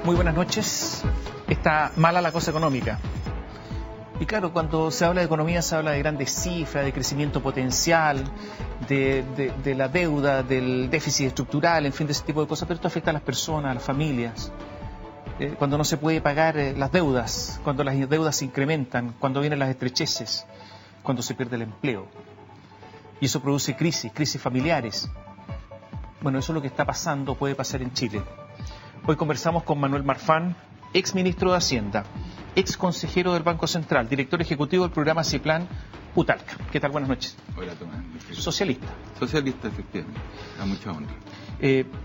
Muy buenas noches. Está mala la cosa económica. Y claro, cuando se habla de economía se habla de grandes cifras, de crecimiento potencial, de la deuda, del déficit estructural, en fin, de ese tipo de cosas, pero esto afecta a las personas, a las familias. Cuando no se puede pagar las deudas, cuando las deudas se incrementan, cuando vienen las estrecheces, cuando se pierde el empleo. Y eso produce crisis familiares. Bueno, eso es lo que está pasando, puede pasar en Chile. Hoy conversamos con Manuel Marfán, ex ministro de Hacienda, ex consejero del Banco Central, director ejecutivo del programa CIPLAN Utalca. ¿Qué tal? Buenas noches. Hola, Tomás. Socialista. Socialista, efectivamente. A mucha honra.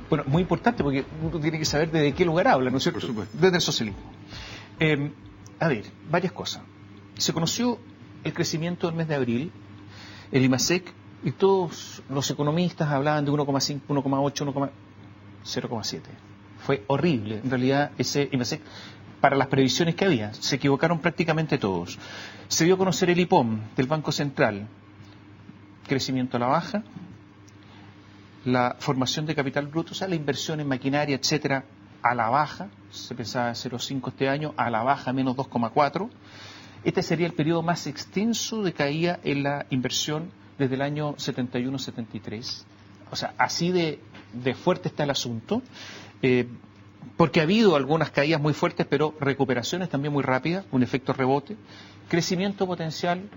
Bueno, muy importante porque uno tiene que saber desde qué lugar habla, ¿no es cierto? Por supuesto. Desde el socialismo. A ver, varias cosas. Se conoció el crecimiento del mes de abril, el IMASEC, y todos los economistas hablaban de 1,5, 1,8, 0,7. Fue horrible, en realidad, ese IMASEC para las previsiones que había. Se equivocaron prácticamente todos. Se dio a conocer el IPOM del Banco Central. Crecimiento a la baja. La formación de capital bruto, o sea, la inversión en maquinaria, etcétera, a la baja. Se pensaba 0,5 este año, a la baja menos 2,4. Este sería el periodo más extenso de caída en la inversión desde el año 71-73. O sea, así de fuerte está el asunto. Porque ha habido algunas caídas muy fuertes, pero recuperaciones también muy rápidas, un efecto rebote. Crecimiento potencial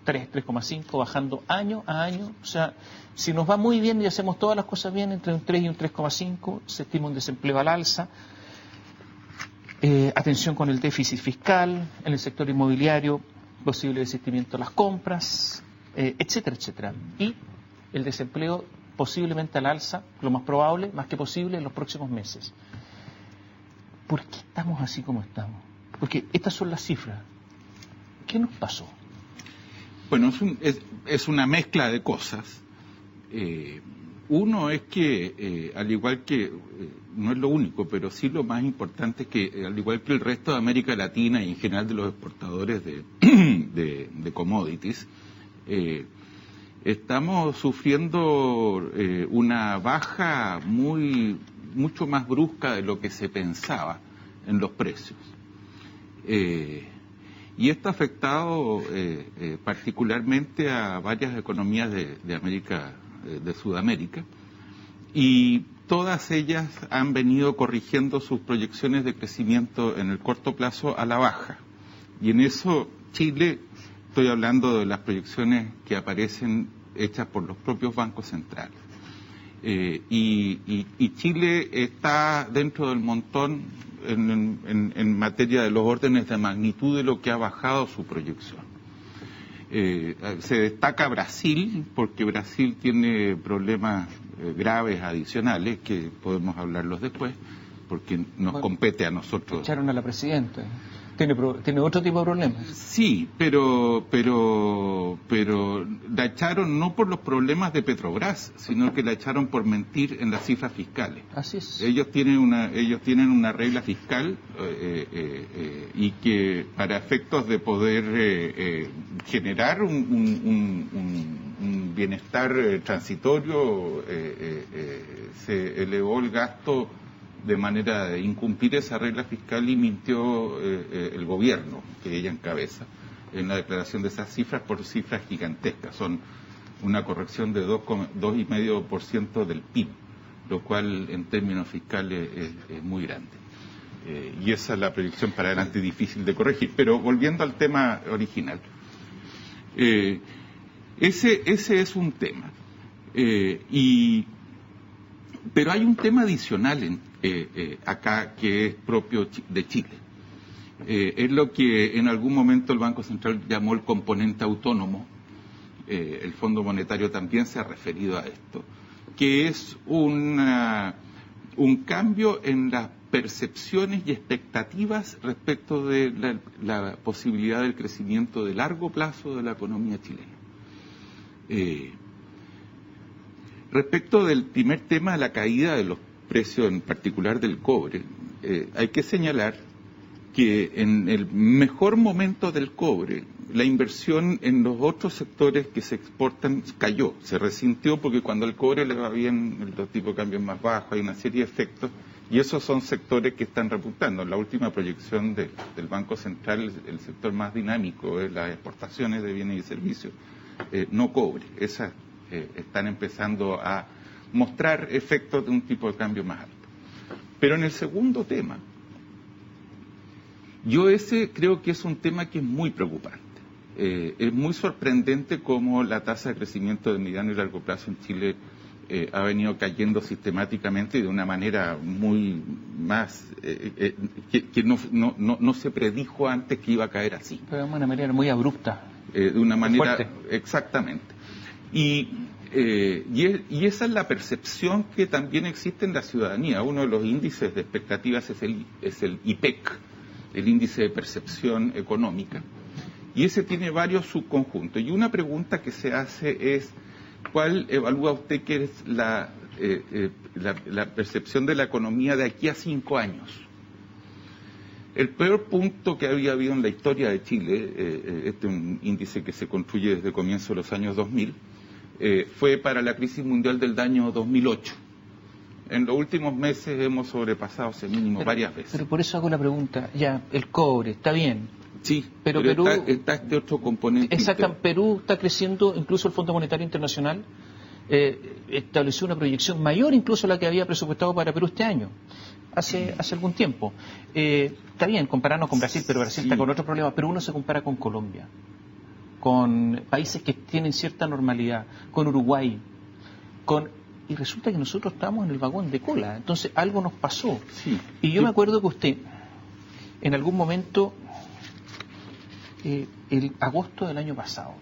3,5, bajando año a año. O sea, si nos va muy bien y hacemos todas las cosas bien, entre un 3 y un 3,5, se estima un desempleo al alza. Atención con el déficit fiscal, en el sector inmobiliario, posible desistimiento de las compras, etcétera, etcétera. Y el desempleo posiblemente al alza, lo más probable, más que posible, en los próximos meses. ¿Por qué estamos así como estamos? Porque estas son las cifras. ¿Qué nos pasó? Bueno, es una mezcla de cosas. Uno es que, al igual que, no es lo único, pero sí lo más importante es que, al igual que el resto de América Latina y en general de los exportadores de commodities, estamos sufriendo una baja mucho más brusca de lo que se pensaba en los precios. Y esto ha afectado particularmente a varias economías de América, de Sudamérica, y todas ellas han venido corrigiendo sus proyecciones de crecimiento en el corto plazo a la baja. Y en eso Chile, estoy hablando de las proyecciones que aparecen hechas por los propios bancos centrales. Y Chile está dentro del montón en materia de los órdenes de magnitud de lo que ha bajado su proyección. Se destaca Brasil, porque Brasil tiene problemas graves adicionales, que podemos hablarlos después, porque nos compete a nosotros. Echaron a la presidenta. ¿Tiene otro tipo de problemas? Sí, pero la echaron no por los problemas de Petrobras, sino que la echaron por mentir en las cifras fiscales. Así es. Ellos tienen una regla fiscal y que para efectos de poder generar un bienestar transitorio se elevó el gasto de manera de incumplir esa regla fiscal y mintió el gobierno que ella encabeza en la declaración de esas cifras por cifras gigantescas. Son una corrección de 2,5% del PIB, lo cual en términos fiscales es muy grande. Y esa es la proyección para adelante difícil de corregir. Pero volviendo al tema original, ese es un tema. Pero hay un tema adicional acá que es propio de Chile. Es lo que en algún momento el Banco Central llamó el componente autónomo. El Fondo Monetario también se ha referido a esto, que es un cambio en las percepciones y expectativas respecto de la posibilidad del crecimiento de largo plazo de la economía chilena. Respecto del primer tema, la caída de los precios, en particular del cobre, hay que señalar que en el mejor momento del cobre, la inversión en los otros sectores que se exportan cayó, se resintió porque cuando el cobre le va bien, los tipos de cambio es más bajo, hay una serie de efectos Y esos son sectores que están repuntando. En la última proyección del Banco Central, el sector más dinámico es las exportaciones de bienes y servicios, no cobre. Esas están empezando a mostrar efectos de un tipo de cambio más alto. Pero en el segundo tema, yo ese creo que es un tema que es muy preocupante. Es muy sorprendente cómo la tasa de crecimiento de mediano y largo plazo en Chile ha venido cayendo sistemáticamente y de una manera muy más que no se predijo antes que iba a caer así. Pero de una manera muy abrupta. De una manera fuerte. Exactamente. Y esa es la percepción que también existe en la ciudadanía. Uno de los índices de expectativas es el IPEC, el índice de percepción económica. Y ese tiene varios subconjuntos. Y una pregunta que se hace es, ¿cuál evalúa usted que es la percepción de la economía de aquí a 5 años? El peor punto que había habido en la historia de Chile, este es un índice que se construye desde comienzo de los años 2000, fue para la crisis mundial del año 2008. En los últimos meses hemos sobrepasado ese mínimo varias veces. Pero por eso hago la pregunta, ya, el cobre, está bien. Sí, pero Perú, está este otro componente. Exacto, Perú está creciendo, incluso el Fondo Monetario Internacional estableció una proyección mayor incluso a la que había presupuestado para Perú este año, hace algún tiempo. Está bien compararnos con Brasil, pero Brasil está con otros problemas, pero uno se compara con Colombia, con países que tienen cierta normalidad, con Uruguay, y resulta que nosotros estamos en el vagón de cola, entonces algo nos pasó. Sí. Y yo me acuerdo que usted, en algún momento, el agosto del año pasado,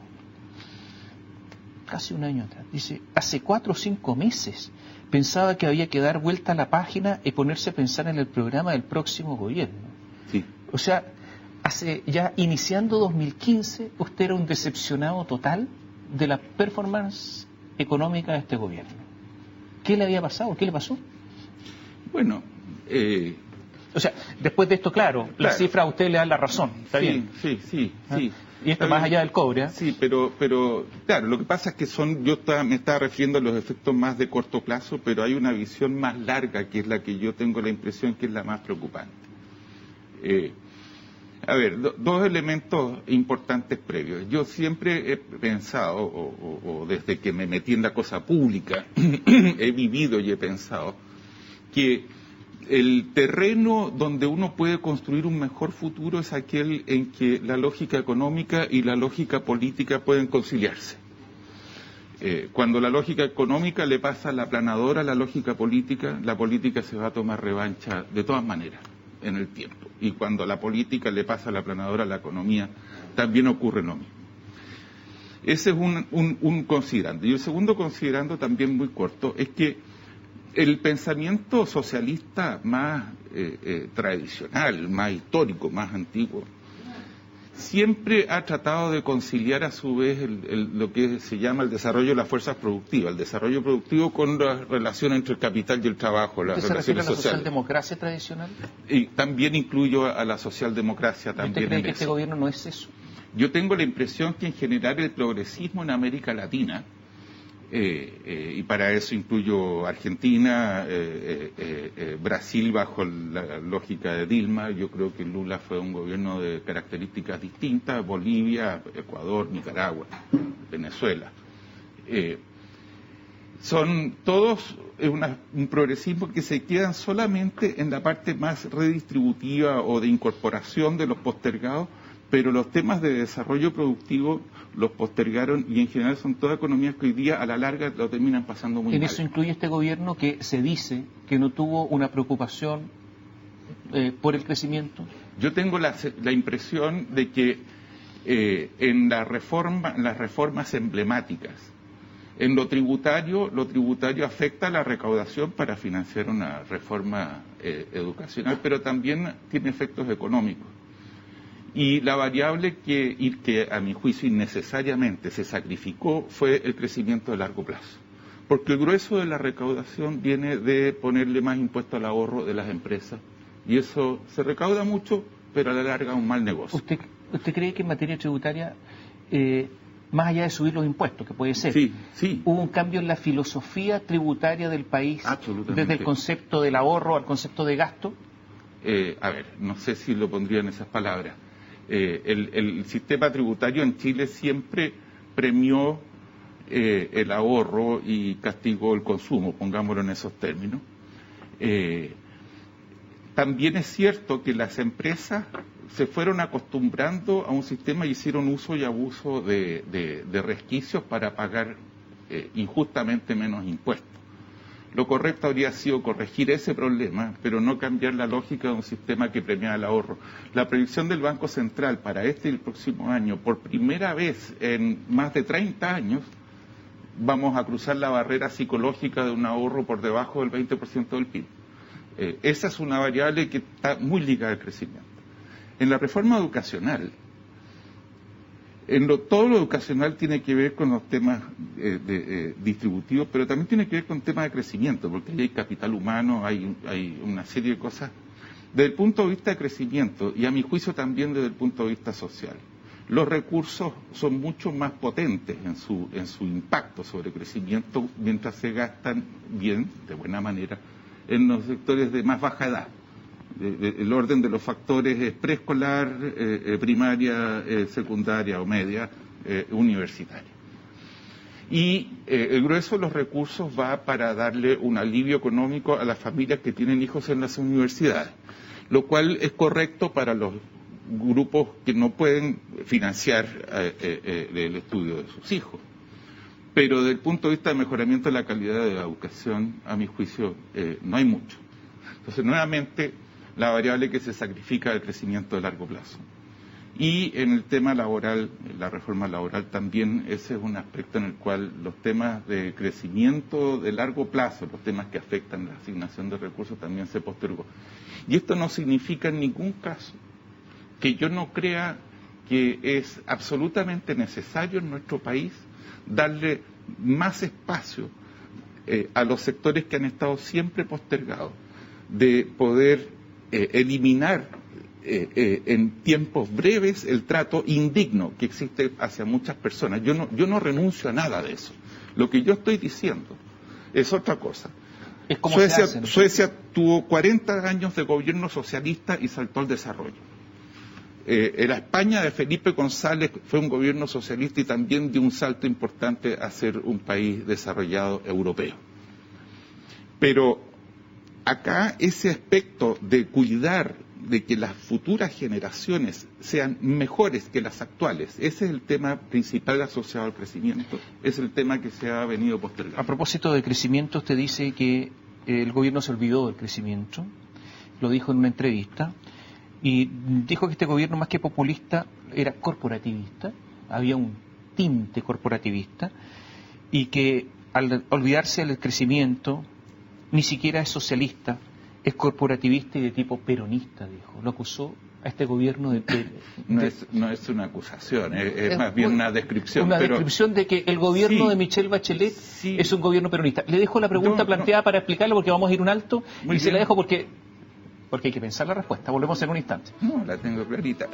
casi un año atrás, dice, hace 4 o 5 meses pensaba que había que dar vuelta a la página y ponerse a pensar en el programa del próximo gobierno. Sí. O sea, ya iniciando 2015, usted era un decepcionado total de la performance económica de este gobierno. ¿Qué le había pasado? ¿Qué le pasó? Bueno, o sea, después de esto, claro, las cifras a usted le dan la razón, está bien. Sí. Y esto más allá del cobre, ¿eh? Sí, pero claro, lo que pasa es que me estaba refiriendo a los efectos más de corto plazo, pero hay una visión más larga que es la que yo tengo la impresión que es la más preocupante. A ver, dos elementos importantes previos. Yo siempre he pensado, o desde que me metí en la cosa pública, he vivido y he pensado que el terreno donde uno puede construir un mejor futuro es aquel en que la lógica económica y la lógica política pueden conciliarse. Cuando la lógica económica le pasa la aplanadora a la lógica política, la política se va a tomar revancha de todas maneras en el tiempo. Y cuando la política le pasa la aplanadora a la economía, también ocurre lo mismo. Ese es un considerando. Y el segundo considerando, también muy corto, es que el pensamiento socialista más tradicional, más histórico, más antiguo, siempre ha tratado de conciliar a su vez lo que se llama el desarrollo de las fuerzas productivas, el desarrollo productivo con la relación entre el capital y el trabajo, las relaciones sociales. ¿Se refiere a la sociales. socialdemocracia tradicional? Y también incluyo a la socialdemocracia también. ¿Usted cree que este gobierno no es eso? Yo tengo la impresión que en general el progresismo en América Latina, y para eso incluyo Argentina, Brasil bajo la lógica de Dilma. Yo creo que Lula fue un gobierno de características distintas, Bolivia, Ecuador, Nicaragua, Venezuela. Son todos un progresismo que se quedan solamente en la parte más redistributiva o de incorporación de los postergados, pero los temas de desarrollo productivo los postergaron y en general son todas economías que hoy día a la larga lo terminan pasando muy mal. ¿En eso incluye este gobierno que se dice que no tuvo una preocupación por el crecimiento? Yo tengo la impresión de que en las reformas emblemáticas, en lo tributario afecta la recaudación para financiar una reforma educacional, pero también tiene efectos económicos. Y la variable que a mi juicio innecesariamente se sacrificó fue el crecimiento de largo plazo. Porque el grueso de la recaudación viene de ponerle más impuesto al ahorro de las empresas. Y eso se recauda mucho, pero a la larga es un mal negocio. ¿Usted cree que en materia tributaria más allá de subir los impuestos, que puede ser. Sí, sí. Hubo un cambio en la filosofía tributaria del país, desde el concepto del ahorro al concepto de gasto. A ver, no sé si lo pondría en esas palabras. El sistema tributario en Chile siempre premió el ahorro y castigó el consumo, pongámoslo en esos términos. También es cierto que las empresas se fueron acostumbrando a un sistema y hicieron uso y abuso de resquicios para pagar injustamente menos impuestos. Lo correcto habría sido corregir ese problema, pero no cambiar la lógica de un sistema que premia el ahorro. La predicción del Banco Central para este y el próximo año, por primera vez en más de 30 años, vamos a cruzar la barrera psicológica de un ahorro por debajo del 20% del PIB. Esa es una variable que está muy ligada al crecimiento. En la reforma educacional, todo lo educacional tiene que ver con los temas distributivos, pero también tiene que ver con temas de crecimiento, porque ahí hay capital humano, hay una serie de cosas. Desde el punto de vista de crecimiento, y a mi juicio también desde el punto de vista social, los recursos son mucho más potentes en su impacto sobre crecimiento mientras se gastan bien, de buena manera, en los sectores de más baja edad. El orden de los factores es preescolar, primaria, secundaria o media, universitaria. Y el grueso de los recursos va para darle un alivio económico a las familias que tienen hijos en las universidades, lo cual es correcto para los grupos que no pueden financiar el estudio de sus hijos. Pero desde el punto de vista de mejoramiento de la calidad de la educación, a mi juicio, no hay mucho. Entonces, nuevamente, la variable que se sacrifica es el crecimiento de largo plazo. Y en el tema laboral, la reforma laboral también, ese es un aspecto en el cual los temas de crecimiento de largo plazo, los temas que afectan la asignación de recursos, también se postergó. Y esto no significa en ningún caso que yo no crea que es absolutamente necesario en nuestro país darle más espacio a los sectores que han estado siempre postergados, de poder eliminar en tiempos breves el trato indigno que existe hacia muchas personas. Yo no renuncio a nada de eso. Lo que yo estoy diciendo es otra cosa. Es como Suecia tuvo 40 años de gobierno socialista y saltó al desarrollo. La España de Felipe González fue un gobierno socialista y también dio un salto importante a ser un país desarrollado europeo. Pero acá ese aspecto de cuidar de que las futuras generaciones sean mejores que las actuales, ese es el tema principal asociado al crecimiento, es el tema que se ha venido postergando. A propósito del crecimiento, usted dice que el gobierno se olvidó del crecimiento, lo dijo en una entrevista, y dijo que este gobierno, más que populista, era corporativista, había un tinte corporativista, y que al olvidarse del crecimiento, ni siquiera es socialista, es corporativista y de tipo peronista, dijo. Lo acusó a este gobierno de... No es una acusación, es más bien una descripción. Una descripción de que el gobierno sí, de Michelle Bachelet sí, es un gobierno peronista. Le dejo la pregunta planteada para explicarlo porque vamos a ir un alto y bien. Se la dejo porque hay que pensar la respuesta. Volvemos en un instante. No, la tengo clarita.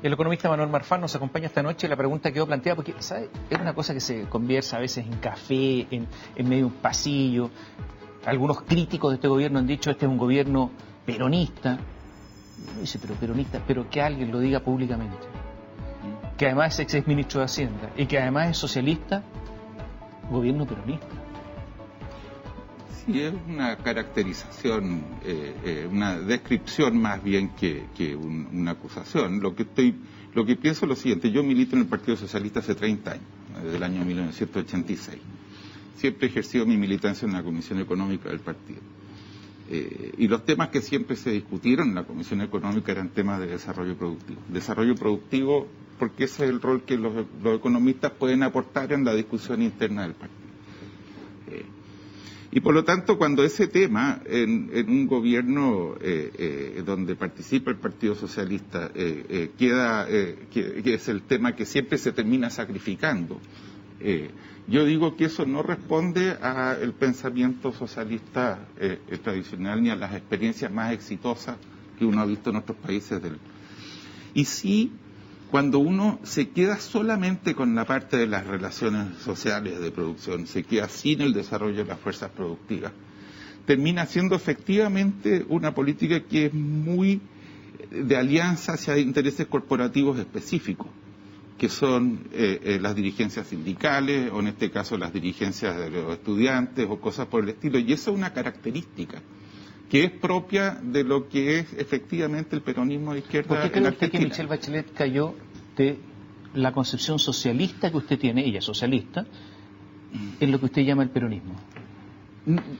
El economista Manuel Marfán nos acompaña esta noche. La pregunta quedó planteada porque, ¿sabe? Es una cosa que se conversa a veces en café, en medio de un pasillo. Algunos críticos de este gobierno han dicho este es un gobierno peronista. Uno dice, pero peronista, pero que alguien lo diga públicamente. Que además es exministro de Hacienda y que además es socialista, gobierno peronista. Sí, es una caracterización, una descripción más bien que una acusación. Lo que pienso es lo siguiente: yo milito en el Partido Socialista hace 30 años, desde el año 1986. Siempre he ejercido mi militancia en la Comisión Económica del partido. Y los temas que siempre se discutieron en la Comisión Económica eran temas de desarrollo productivo. Desarrollo productivo porque ese es el rol que los economistas pueden aportar en la discusión interna del partido. Y por lo tanto, cuando ese tema, en un gobierno donde participa el Partido Socialista, que es el tema que siempre se termina sacrificando, yo digo que eso no responde al pensamiento socialista tradicional ni a las experiencias más exitosas que uno ha visto en otros países Y sí, cuando uno se queda solamente con la parte de las relaciones sociales de producción, se queda sin el desarrollo de las fuerzas productivas, termina siendo efectivamente una política que es muy de alianza hacia intereses corporativos específicos, que son las dirigencias sindicales, o en este caso las dirigencias de los estudiantes, o cosas por el estilo. Y eso es una característica que es propia de lo que es efectivamente el peronismo de izquierda en Argentina. ¿Por qué cree usted que Michelle Bachelet cayó de la concepción socialista que usted tiene, ella socialista, en lo que usted llama el peronismo?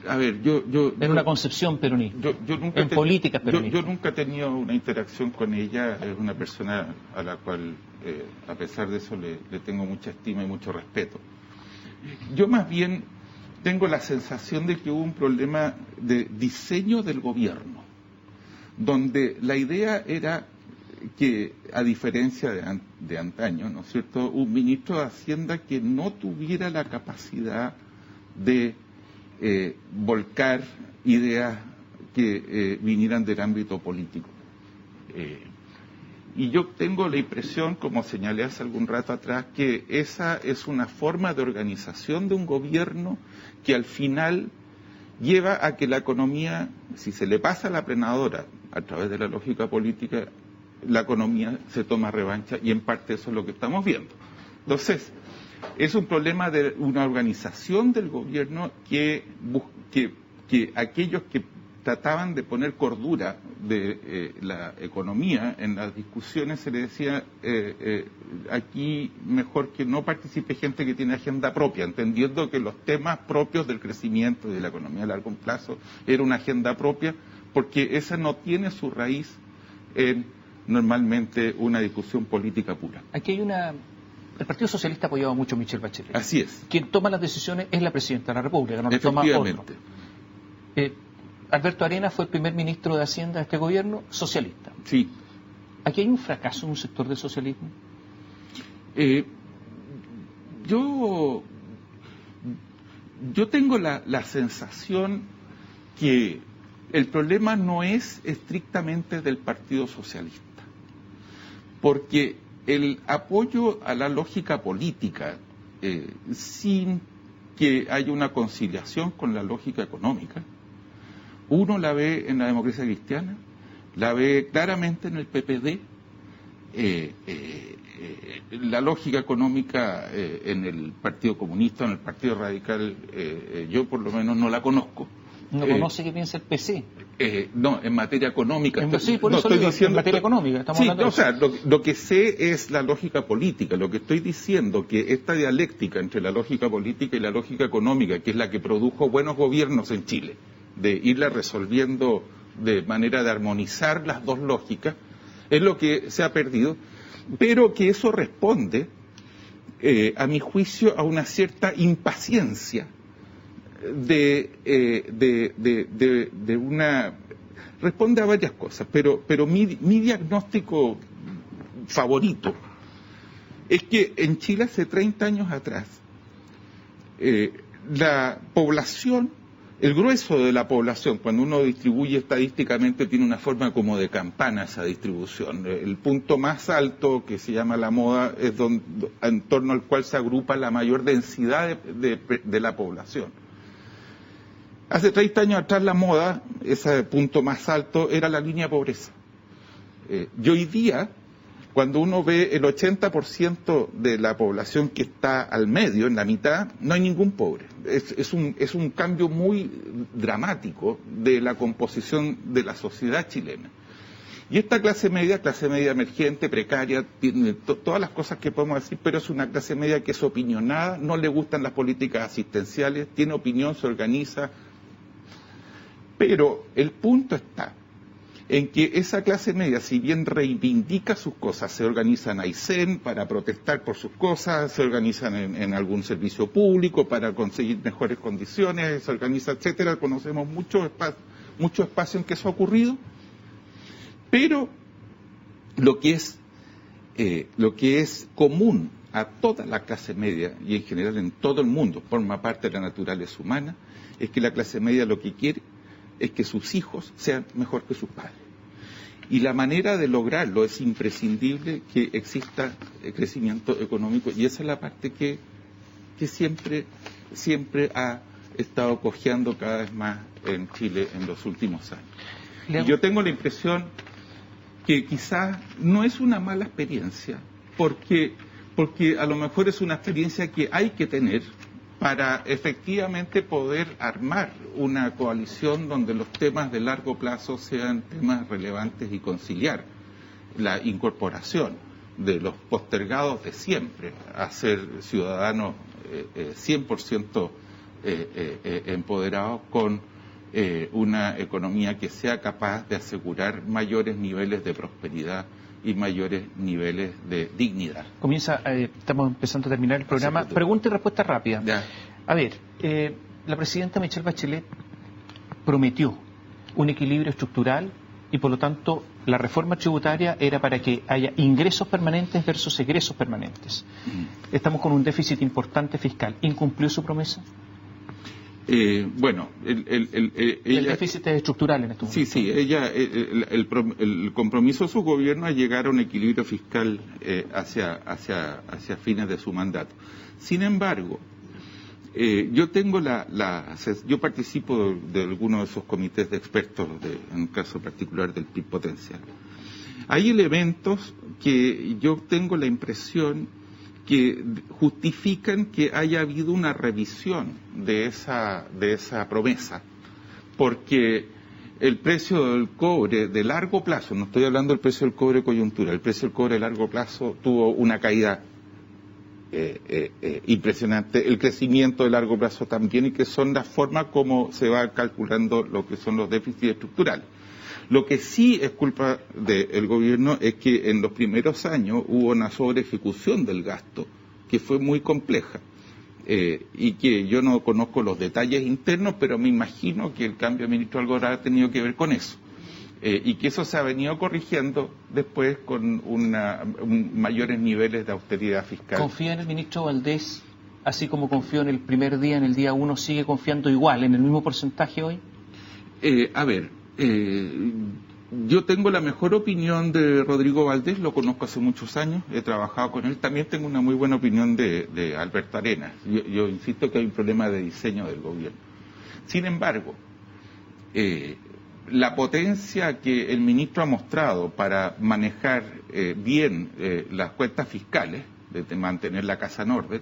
A ver, en una concepción peronista, en políticas peronistas. Yo nunca he tenido una interacción con ella, es una persona a la cual, a pesar de eso, le tengo mucha estima y mucho respeto. Yo más bien tengo la sensación de que hubo un problema de diseño del gobierno, donde la idea era que, a diferencia de antaño, ¿no es cierto?, un ministro de Hacienda que no tuviera la capacidad de volcar ideas que vinieran del ámbito político. Y yo tengo la impresión, como señalé hace algún rato atrás, que esa es una forma de organización de un gobierno que al final lleva a que la economía, si se le pasa la planadora a través de la lógica política, la economía se toma revancha, y en parte eso es lo que estamos viendo. Entonces, es un problema de una organización del gobierno que aquellos que trataban de poner cordura de la economía en las discusiones, se les decía aquí mejor que no participe gente que tiene agenda propia, entendiendo que los temas propios del crecimiento y de la economía a largo plazo era una agenda propia, porque esa no tiene su raíz en normalmente una discusión política pura. Aquí hay el Partido Socialista apoyaba mucho a Michelle Bachelet. Así es. Quien toma las decisiones es la Presidenta de la República, no la toma otro. Alberto Arenas fue el primer ministro de Hacienda de este gobierno socialista. Sí. ¿Aquí hay un fracaso en un sector del socialismo? Yo tengo la sensación que el problema no es estrictamente del Partido Socialista, porque el apoyo a la lógica política, sin que haya una conciliación con la lógica económica, uno la ve en la democracia cristiana, la ve claramente en el PPD, la lógica económica en el Partido Comunista, en el Partido Radical, yo por lo menos no la conozco. ¿No conoce qué piensa el PC? No, en materia económica. Sí, por eso estoy diciendo, en materia económica. Estamos hablando o sea, lo que sé es la lógica política. Lo que estoy diciendo que esta dialéctica entre la lógica política y la lógica económica, que es la que produjo buenos gobiernos en Chile, de irla resolviendo de manera de armonizar las dos lógicas, es lo que se ha perdido, pero que eso responde, a mi juicio, a una cierta impaciencia responde a varias cosas, pero mi diagnóstico favorito es que en Chile hace 30 años atrás la población, el grueso de la población, cuando uno distribuye estadísticamente, tiene una forma como de campana esa distribución. El punto más alto, que se llama la moda, es en torno al cual se agrupa la mayor densidad de la población. Hace 30 años atrás la moda, ese punto más alto, era la línea de pobreza. Y hoy día, cuando uno ve el 80% de la población que está al medio, en la mitad, no hay ningún pobre. Es un cambio muy dramático de la composición de la sociedad chilena. Y esta clase media emergente, precaria, tiene todas las cosas que podemos decir, pero es una clase media que es opinionada, no le gustan las políticas asistenciales, tiene opinión, se organiza. Pero el punto está en que esa clase media, si bien reivindica sus cosas, se organizan en Aysén para protestar por sus cosas, se organizan en algún servicio público para conseguir mejores condiciones, se organiza, etcétera. Conocemos mucho espacio en que eso ha ocurrido, pero lo que es común a toda la clase media y en general en todo el mundo, forma parte de la naturaleza humana, es que la clase media lo que quiere es que sus hijos sean mejor que sus padres. Y la manera de lograrlo es imprescindible que exista crecimiento económico, y esa es la parte que siempre ha estado cojeando cada vez más en Chile en los últimos años. Y yo tengo la impresión que quizás no es una mala experiencia, porque a lo mejor es una experiencia que hay que tener para efectivamente poder armar una coalición donde los temas de largo plazo sean temas relevantes y conciliar la incorporación de los postergados de siempre a ser ciudadanos 100% empoderados con una economía que sea capaz de asegurar mayores niveles de prosperidad y mayores niveles de dignidad. Estamos empezando a terminar el programa. Pregunta y respuesta rápida. Ya. A ver, la presidenta Michelle Bachelet prometió un equilibrio estructural y por lo tanto la reforma tributaria era para que haya ingresos permanentes versus egresos permanentes. Estamos con un déficit importante fiscal. ¿Incumplió su promesa? Bueno, el déficit es estructural en este momento. Sí, el compromiso de su gobierno es llegar a un equilibrio fiscal hacia fines de su mandato. Sin embargo, yo participo de algunos de esos comités de expertos, en el caso particular del PIB potencial. Hay elementos que yo tengo la impresión que justifican que haya habido una revisión de esa promesa, porque el precio del cobre de largo plazo, no estoy hablando del precio del cobre coyuntura, el precio del cobre de largo plazo tuvo una caída impresionante, el crecimiento de largo plazo también, y que son las formas como se va calculando lo que son los déficits estructurales. Lo que sí es culpa del gobierno es que en los primeros años hubo una sobreejecución del gasto que fue muy compleja y que yo no conozco los detalles internos, pero me imagino que el cambio de ministro Algora ha tenido que ver con eso y que eso se ha venido corrigiendo después con mayores niveles de austeridad fiscal. ¿Confía en el ministro Valdés, así como confió en el primer día, en el día 1, sigue confiando igual, en el mismo porcentaje hoy? Yo tengo la mejor opinión de Rodrigo Valdés, lo conozco hace muchos años, he trabajado con él. También tengo una muy buena opinión de Alberto Arenas. Yo insisto que hay un problema de diseño del gobierno. Sin embargo, la potencia que el ministro ha mostrado para manejar bien las cuentas fiscales, de mantener la casa en orden,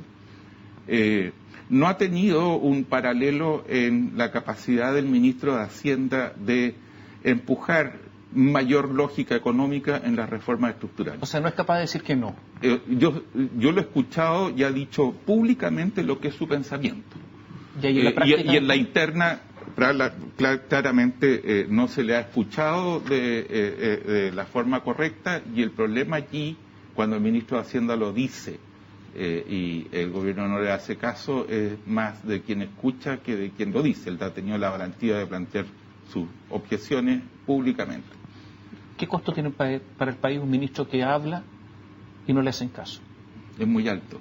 no ha tenido un paralelo en la capacidad del ministro de Hacienda de empujar mayor lógica económica en las reformas estructurales. O sea, no es capaz de decir que no. Yo lo he escuchado y ha dicho públicamente lo que es su pensamiento. Y en la interna, claramente no se le ha escuchado de la forma correcta, y el problema allí, cuando el ministro de Hacienda lo dice y el gobierno no le hace caso, es más de quien escucha que de quien lo dice. Él ha tenido la valentía de plantear sus objeciones públicamente. ¿Qué costo tiene para el país un ministro que habla y no le hacen caso? Es muy alto,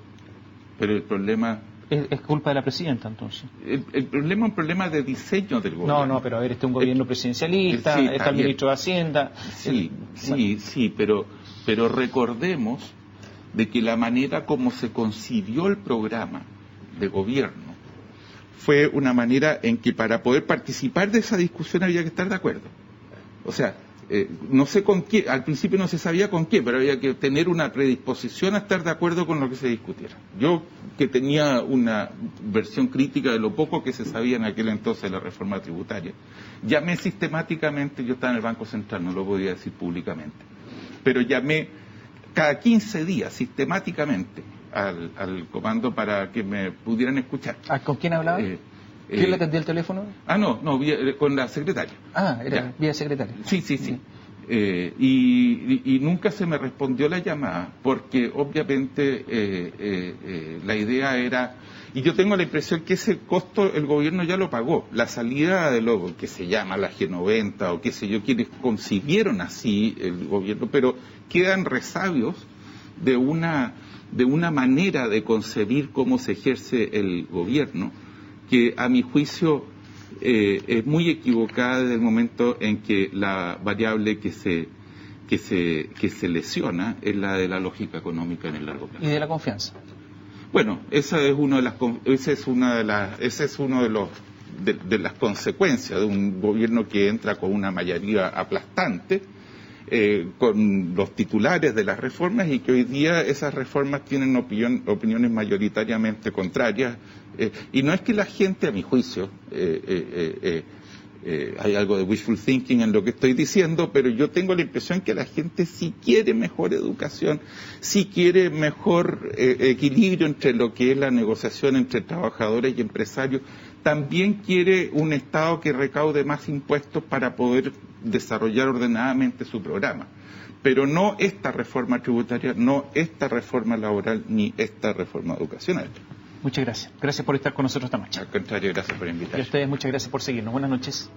pero el problema... ¿Es culpa de la presidenta, entonces? El problema es un problema de diseño del gobierno. No, pero a ver, este es un gobierno presidencialista, sí, está el ministro de Hacienda... Sí, pero recordemos de que la manera como se concibió el programa de gobierno fue una manera en que para poder participar de esa discusión había que estar de acuerdo. O sea, no sé con qué, al principio no se sabía con qué, pero había que tener una predisposición a estar de acuerdo con lo que se discutiera. Yo, que tenía una versión crítica de lo poco que se sabía en aquel entonces de la reforma tributaria, llamé sistemáticamente, yo estaba en el Banco Central, no lo podía decir públicamente, pero llamé cada 15 días sistemáticamente al comando para que me pudieran escuchar. ¿Con quién hablaba? ¿Quién le atendía el teléfono? No, con la secretaria. Era vía secretaria. Sí. Y nunca se me respondió la llamada, porque obviamente la idea era, y yo tengo la impresión que ese costo el gobierno ya lo pagó, la salida de lo que se llama la G90 o qué sé yo, quienes concibieron así el gobierno, pero quedan resabios de una manera de concebir cómo se ejerce el gobierno, que a mi juicio es muy equivocada desde el momento en que la variable que se lesiona es la de la lógica económica en el largo plazo. ¿Y de la confianza? Bueno, esa es una de las consecuencias de un gobierno que entra con una mayoría aplastante, con los titulares de las reformas, y que hoy día esas reformas tienen opiniones mayoritariamente contrarias, y no es que la gente, a mi juicio, hay algo de wishful thinking en lo que estoy diciendo, pero yo tengo la impresión que la gente sí quiere mejor educación, sí quiere mejor equilibrio entre lo que es la negociación entre trabajadores y empresarios, también quiere un Estado que recaude más impuestos para poder desarrollar ordenadamente su programa. Pero no esta reforma tributaria, no esta reforma laboral, ni esta reforma educacional. Muchas gracias. Gracias por estar con nosotros esta noche. Al contrario, gracias por invitarme. Y a ustedes muchas gracias por seguirnos. Buenas noches.